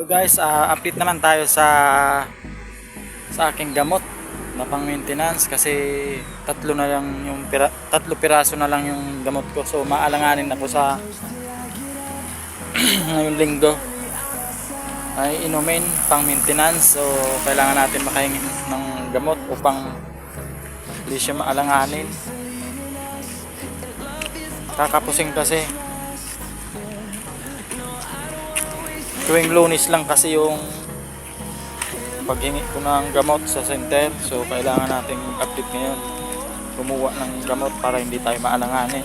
Guys, update naman tayo sa aking gamot na pang maintenance kasi tatlo piraso na lang yung gamot ko, so maalanganin ako sa ngayong linggo ay inumin pang maintenance, so kailangan natin makahingi ng gamot upang hindi siya maalanganin. Kakapusing kasi tuwing Lunes lang kasi yung paghingi ko ng gamot sa center, so kailangan nating update ngayon, kumuha ng gamot para hindi tayo maalanganin.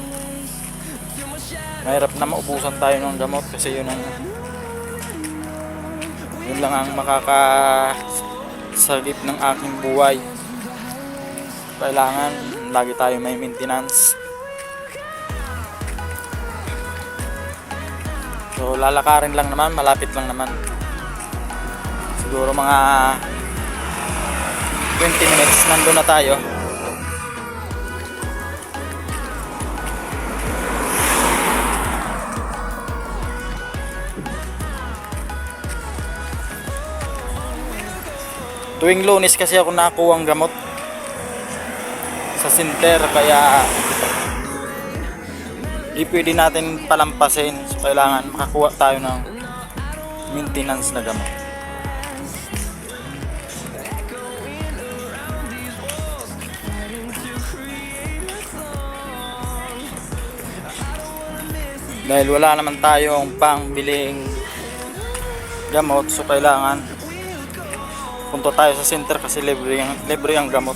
Mahirap na maubusan tayo ng gamot kasi yun lang ang makakasagip ng aking buhay. Kailangan lagi tayo may maintenance. So lalakarin lang naman, malapit lang naman. Siguro mga 20 minutes nandun na tayo. Tuwing Lunes kasi ako nakakuha ang gamot sa center, kaya di pwede natin palampasin. So kailangan makakuha tayo ng maintenance na gamot. Dahil wala naman tayong pangbiling gamot, so kailangan punta tayo sa center kasi libre ang gamot.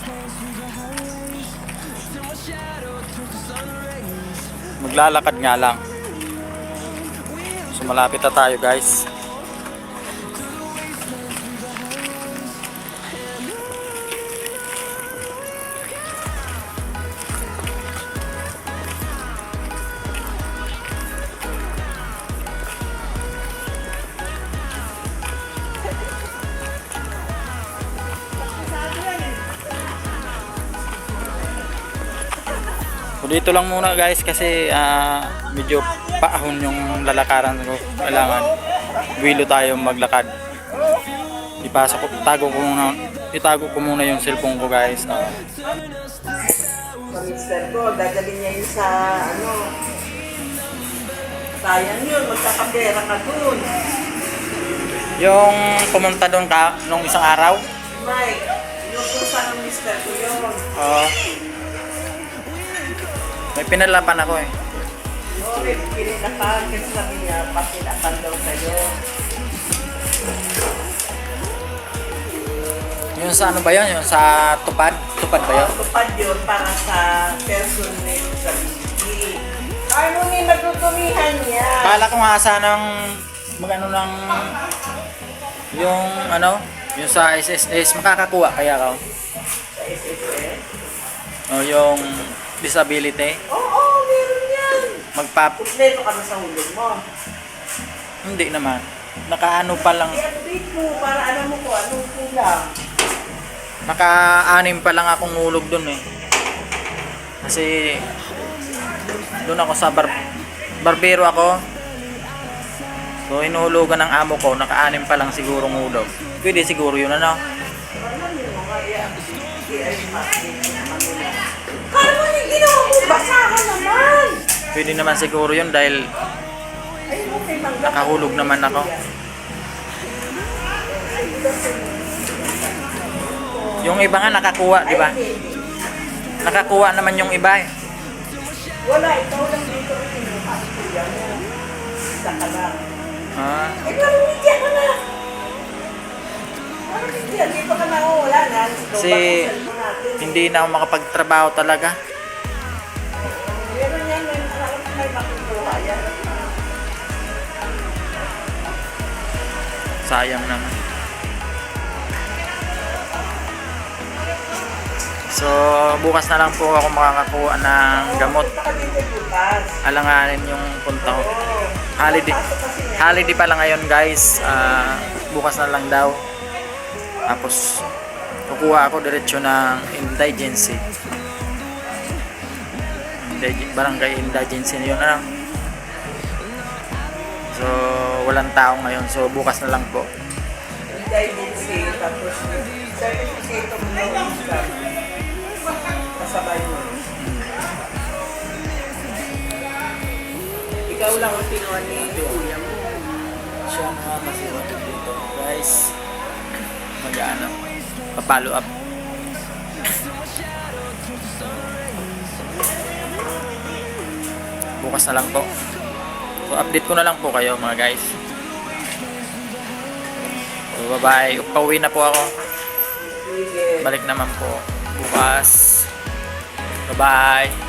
Maglalakad nga lang. So malapit na tayo, guys. So dito lang muna, guys, kasi medyo paahon yung lalakaran ko. Kailangan wilo tayo maglakad. Itago ko muna yung cellphone ko, guys. Mister ko, dadalhin niya yun sa sayang yun, magkakapera ka dun. Yung pumunta doon ka nung isang araw. Mike, yung pusa ng mister ko yun. May pinalapan ako eh. Okay, pininapan kasi sabi niya, patinapan daw sa'yo. Yung sa ano ba yun? Yung sa tupad? Tupad ba yun? Tupad yun para sa person name sa BB. Ano ni natutumihan niya? Kala ko nga sanang magano ng yung sa SSS makakakuha kaya ako. Sa SSS? O yung disability. Oo, meron yan. Kompleto ka na sa hulog mo. Hindi naman. Nakaano pa lang. I-update mo para alam mo kung anong kulang. Naka-anim pa lang akong hulog dun eh. Kasi doon ako sa barbero ako. So inuhulugan ng amo ko, naka-anim pa lang sigurong hulog. Pwede siguro yun, ano? Kaya mo yung ginawa mo, basahan naman! Pwede naman siguro yun dahil nakahulog naman ako. Yung iba nga nakakuha, di ba? Nakakuha naman yung iba eh. Wala, ikaw lang dito ang pinukas ko yan. Isa ka lang. Ikaw, media ka na! Ano media? Dito ka na, wala na. Kasi hindi na ako makapagtrabaho talaga. Meron yan, may makukuha yan. Sayang naman. So bukas na lang po ako makakakuha ng gamot. Punta ka dito bukas. Alanganin yung punta ko. Holiday pa lang ngayon, guys. Bukas na lang daw. Tapos kukuha ako diretso ng indigency. Barangay indigency yun, ano? So, walang tao ngayon. So, bukas na lang po. Identity, tapos certificate of knowledge. Kasabay mo. Ikaw lang ang pinuha ni Kuya mo. Siya mga masiwag dito. Guys, mag-ano, pa-follow up. Bukas na lang po. So, update ko na lang po kayo mga guys. So, bye-bye. Pauwi na po ako. Sige. Balik naman po bukas. Bye-bye.